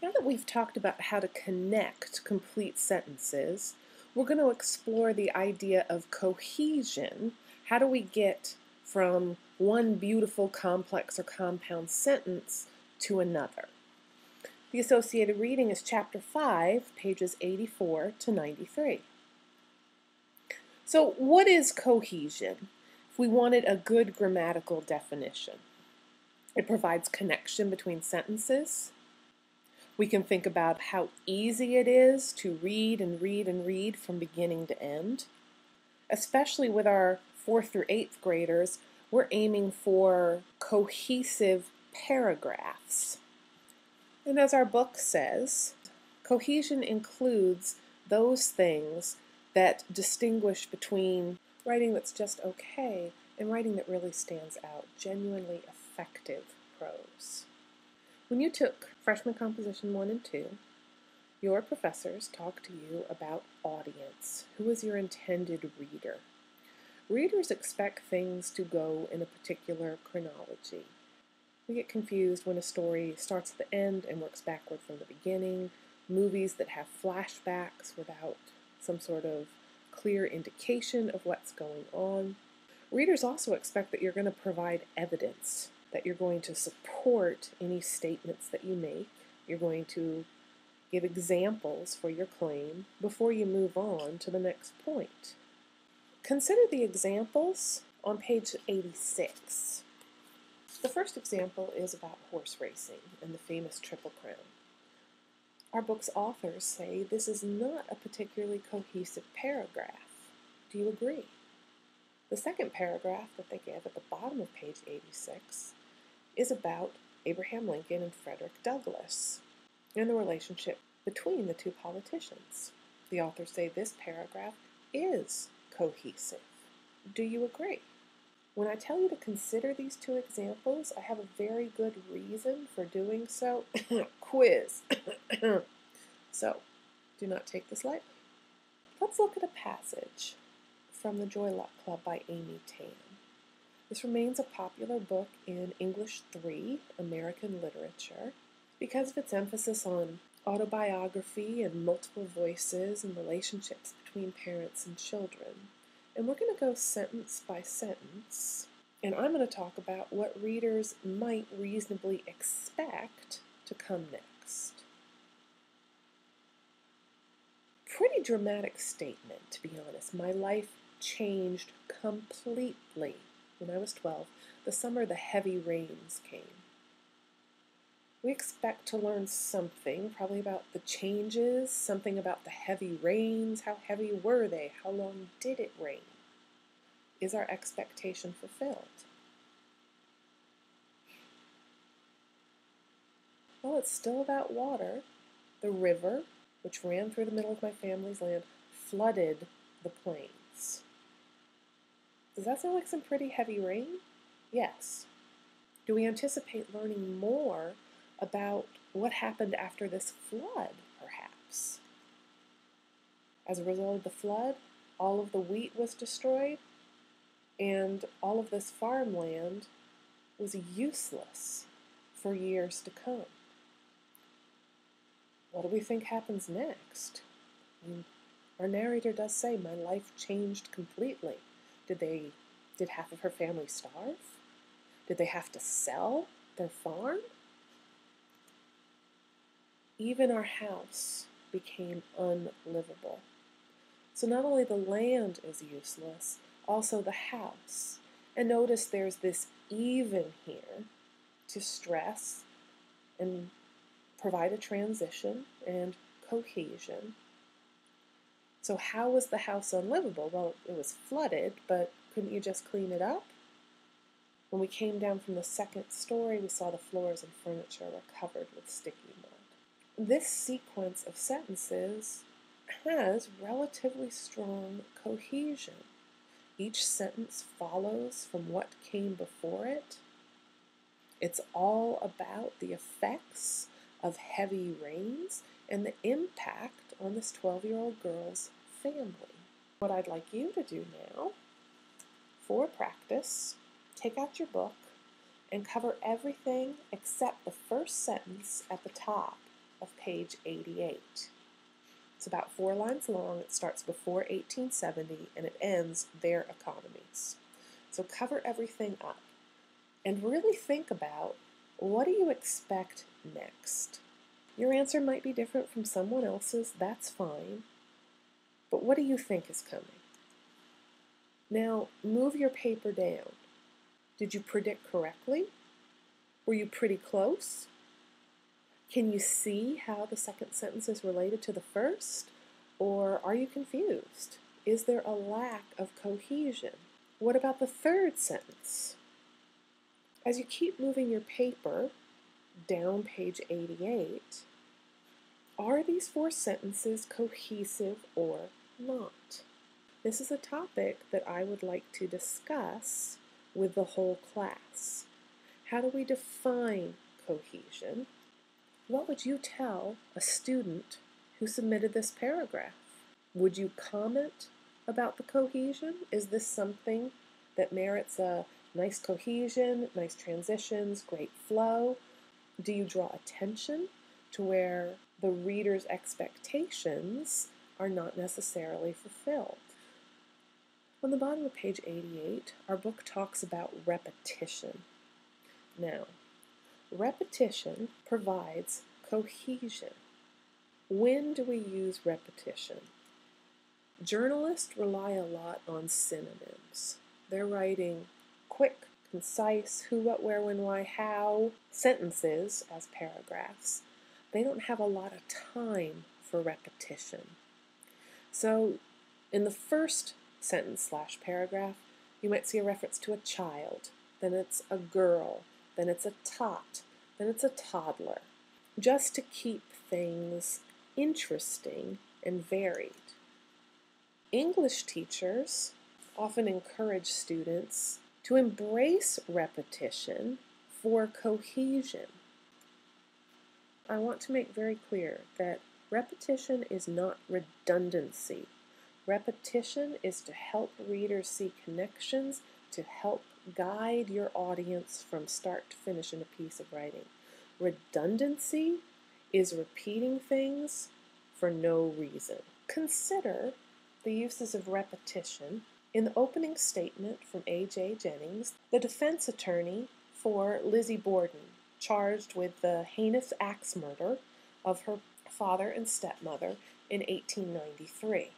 Now that we've talked about how to connect complete sentences, we're going to explore the idea of cohesion. How do we get from one beautiful complex or compound sentence to another? The associated reading is Chapter 5, pages 84 to 93. So what is cohesion? If we wanted a good grammatical definition, it provides connection between sentences. We can think about how easy it is to read and read and read from beginning to end. Especially with our 4th through 8th graders, we're aiming for cohesive paragraphs. And as our book says, cohesion includes those things that distinguish between writing that's just okay and writing that really stands out, genuinely effective prose. When you took Freshman Composition 1 and 2, your professors talked to you about audience. Who is your intended reader? Readers expect things to go in a particular chronology. We get confused when a story starts at the end and works backward from the beginning, movies that have flashbacks without some sort of clear indication of what's going on. Readers also expect that you're going to provide evidence, that you're going to support any statements that you make. You're going to give examples for your claim before you move on to the next point. Consider the examples on page 86. The first example is about horse racing and the famous Triple Crown. Our book's authors say this is not a particularly cohesive paragraph. Do you agree? The second paragraph that they give at the bottom of page 86 is about Abraham Lincoln and Frederick Douglass and the relationship between the two politicians. The authors say this paragraph is cohesive. Do you agree? When I tell you to consider these two examples, I have a very good reason for doing so. Quiz. So, do not take this lightly. Let's look at a passage from The Joy Luck Club by Amy Tan. This remains a popular book in English 3 American literature because of its emphasis on autobiography and multiple voices and relationships between parents and children. And we're going to go sentence by sentence, and I'm going to talk about what readers might reasonably expect to come next. Pretty dramatic statement, to be honest. My life changed completely when I was 12, the summer the heavy rains came. We expect to learn something, probably about the changes, something about the heavy rains. How heavy were they? How long did it rain? Is our expectation fulfilled? Well, it's still about water. The river, which ran through the middle of my family's land, flooded the plains. Does that sound like some pretty heavy rain? Yes. Do we anticipate learning more about what happened after this flood, perhaps? As a result of the flood, all of the wheat was destroyed, and all of this farmland was useless for years to come. What do we think happens next? Our narrator does say, my life changed completely. Did half of her family starve? Did they have to sell their farm? Even our house became unlivable. So not only the land is useless, also the house. And notice there's this even here to stress and provide a transition and cohesion. So how was the house unlivable? Well, it was flooded, but couldn't you just clean it up? When we came down from the second story, we saw the floors and furniture were covered with sticky mud. This sequence of sentences has relatively strong cohesion. Each sentence follows from what came before it. It's all about the effects of heavy rains and the impact on this 12-year-old girl's family. What I'd like you to do now, for practice, take out your book and cover everything except the first sentence at the top of page 88. It's about 4 lines long. It starts before 1870 and it ends their economies. So cover everything up and really think about, what do you expect next? Your answer might be different from someone else's. That's fine. But what do you think is coming? Now, move your paper down. Did you predict correctly? Were you pretty close? Can you see how the second sentence is related to the first? Or are you confused? Is there a lack of cohesion? What about the third sentence? As you keep moving your paper down page 88, are these 4 sentences cohesive or not? This is a topic that I would like to discuss with the whole class. How do we define cohesion? What would you tell a student who submitted this paragraph? Would you comment about the cohesion? Is this something that merits a nice cohesion, nice transitions, great flow? Do you draw attention to where the reader's expectations are not necessarily fulfilled? On the bottom of page 88, our book talks about repetition. Now, repetition provides cohesion. When do we use repetition? Journalists rely a lot on synonyms. They're writing quick, concise, who, what, where, when, why, how sentences as paragraphs. They don't have a lot of time for repetition. So in the first sentence / paragraph, you might see a reference to a child, then it's a girl, then it's a tot, then it's a toddler, just to keep things interesting and varied. English teachers often encourage students to embrace repetition for cohesion. I want to make very clear that repetition is not redundancy. Repetition is to help readers see connections, to help guide your audience from start to finish in a piece of writing. Redundancy is repeating things for no reason. Consider the uses of repetition in the opening statement from A.J. Jennings, the defense attorney for Lizzie Borden, charged with the heinous axe murder of her father and stepmother in 1893.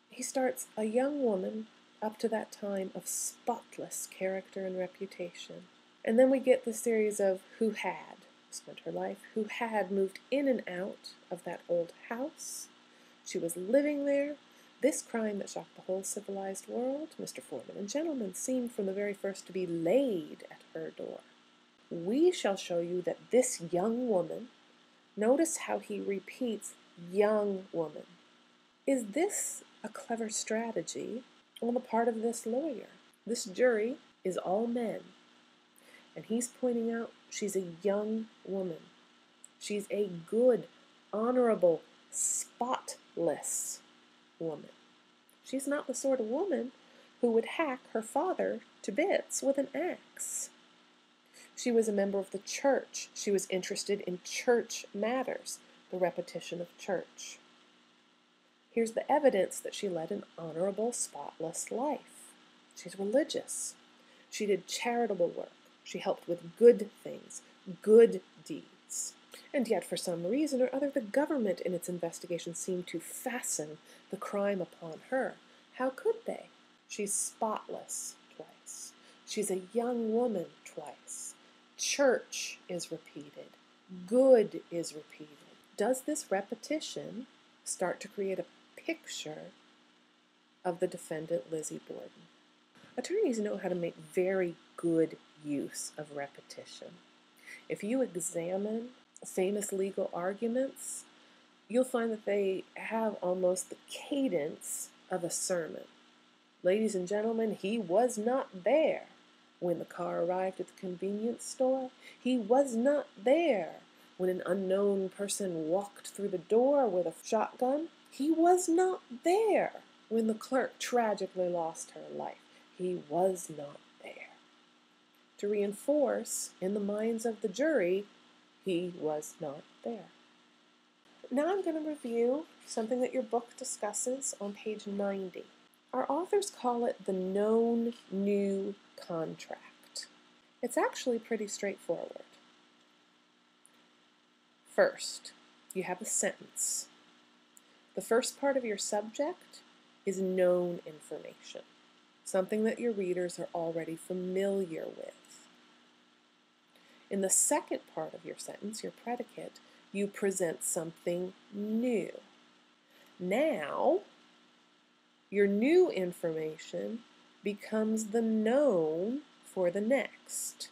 He starts, a young woman up to that time of spotless character and reputation. And then we get the series of who had spent her life, who had moved in and out of that old house. She was living there. This crime that shocked the whole civilized world, Mr. Foreman and gentlemen, seemed from the very first to be laid at her door. We shall show you that this young woman, notice how he repeats young woman. Is this a clever strategy on the part of this lawyer? This jury is all men, and he's pointing out she's a young woman. She's a good, honorable, spotless woman. She's not the sort of woman who would hack her father to bits with an axe. She was a member of the church. She was interested in church matters, the repetition of church. Here's the evidence that she led an honorable, spotless life. She's religious. She did charitable work. She helped with good things, good deeds. And yet, for some reason or other, the government in its investigation seemed to fasten the crime upon her. How could they? She's spotless twice. She's a young woman twice. Church is repeated. Good is repeated. Does this repetition start to create a picture of the defendant, Lizzie Borden? Attorneys know how to make very good use of repetition. If you examine famous legal arguments, you'll find that they have almost the cadence of a sermon. Ladies and gentlemen, he was not there when the car arrived at the convenience store. He was not there when an unknown person walked through the door with a shotgun. He was not there when the clerk tragically lost her life. He was not there. To reinforce in the minds of the jury, he was not there. Now I'm going to review something that your book discusses on page 90. Our authors call it the KnownNew Contract. It's actually pretty straightforward. First, you have a sentence. The first part of your subject is known information, something that your readers are already familiar with. In the second part of your sentence, your predicate, you present something new. Now, your new information becomes the known for the next.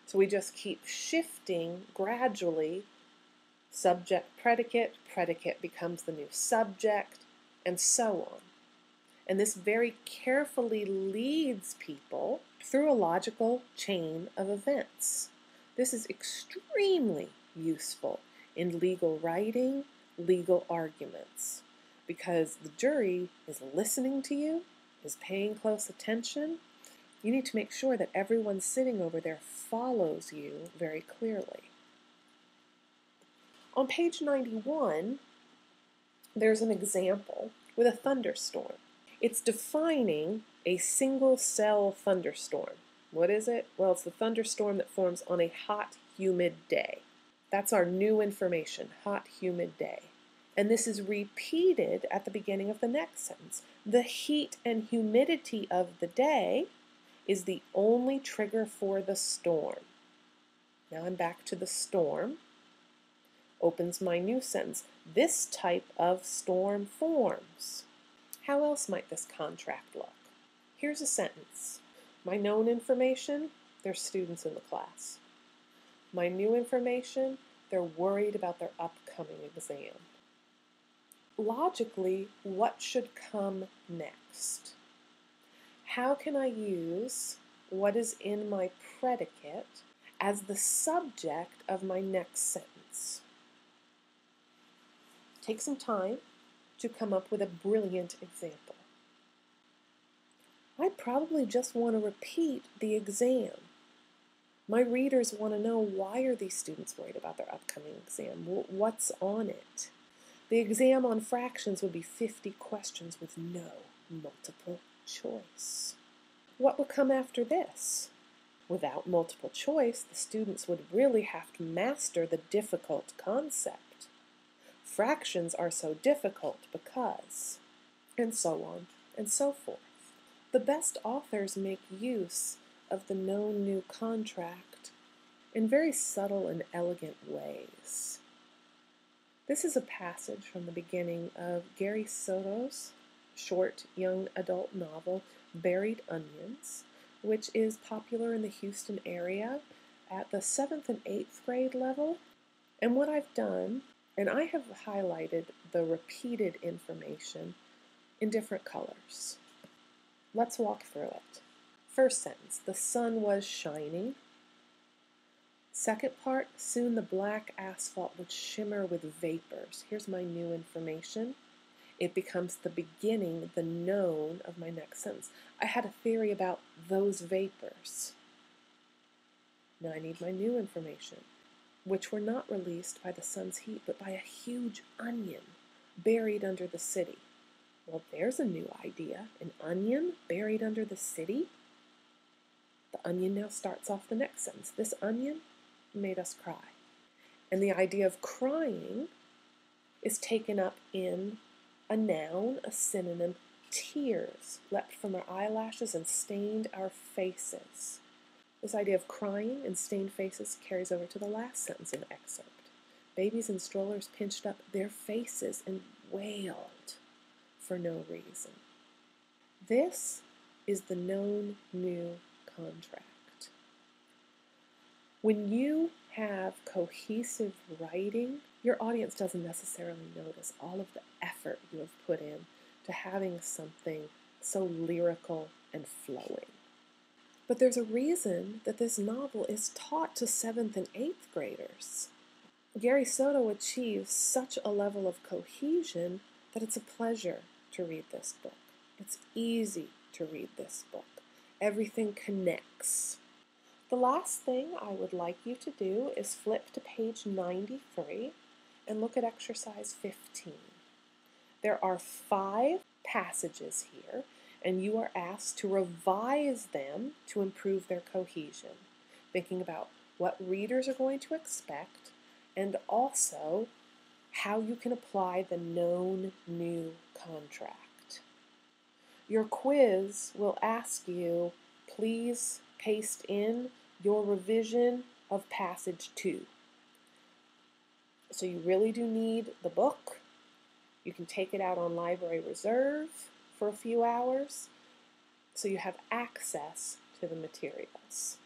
So we just keep shifting gradually. Subject, predicate, predicate becomes the new subject, and so on. And this very carefully leads people through a logical chain of events. This is extremely useful in legal writing, legal arguments, because the jury is listening to you, is paying close attention. You need to make sure that everyone sitting over there follows you very clearly. On page 91, there's an example with a thunderstorm. It's defining a single-cell thunderstorm. What is it? Well, it's the thunderstorm that forms on a hot, humid day. That's our new information, hot, humid day. And this is repeated at the beginning of the next sentence. The heat and humidity of the day is the only trigger for the storm. Now I'm back to the storm. Opens my new sentence. This type of storm forms. How else might this contract look? Here's a sentence. My known information, there's students in the class. My new information, they're worried about their upcoming exam. Logically, what should come next? How can I use what is in my predicate as the subject of my next sentence? Take some time to come up with a brilliant example. I probably just want to repeat the exam. My readers want to know, why are these students worried about their upcoming exam? What's on it? The exam on fractions would be 50 questions with no multiple choice. What will come after this? Without multiple choice, the students would really have to master the difficult concept. Fractions are so difficult because, and so on and so forth. The best authors make use of the KnownNew Contract in very subtle and elegant ways. This is a passage from the beginning of Gary Soto's short young adult novel, Buried Onions, which is popular in the Houston area at the 7th and 8th grade level. And what I've done, and I have highlighted the repeated information in different colors. Let's walk through it. First sentence, the sun was shining. Second part, soon the black asphalt would shimmer with vapors. Here's my new information. It becomes the beginning, the known of my next sentence. I had a theory about those vapors. Now I need my new information, which were not released by the sun's heat, but by a huge onion buried under the city. Well, there's a new idea. An onion buried under the city? The onion now starts off the next sentence. This onion made us cry. And the idea of crying is taken up in a noun, a synonym, tears leapt from our eyelashes and stained our faces. This idea of crying and stained faces carries over to the last sentence in the excerpt. Babies in strollers pinched up their faces and wailed for no reason. This is the KnownNew Contract. When you have cohesive writing, your audience doesn't necessarily notice all of the effort you have put in to having something so lyrical and flowing. But there's a reason that this novel is taught to 7th and 8th graders. Gary Soto achieves such a level of cohesion that it's a pleasure to read this book. It's easy to read this book. Everything connects. The last thing I would like you to do is flip to page 93 and look at exercise 15. There are 5 passages here, and you are asked to revise them to improve their cohesion, thinking about what readers are going to expect and also how you can apply the KnownNew Contract. Your quiz will ask you, please paste in your revision of passage 2. So you really do need the book. You can take it out on Library Reserve for a few hours so you have access to the materials.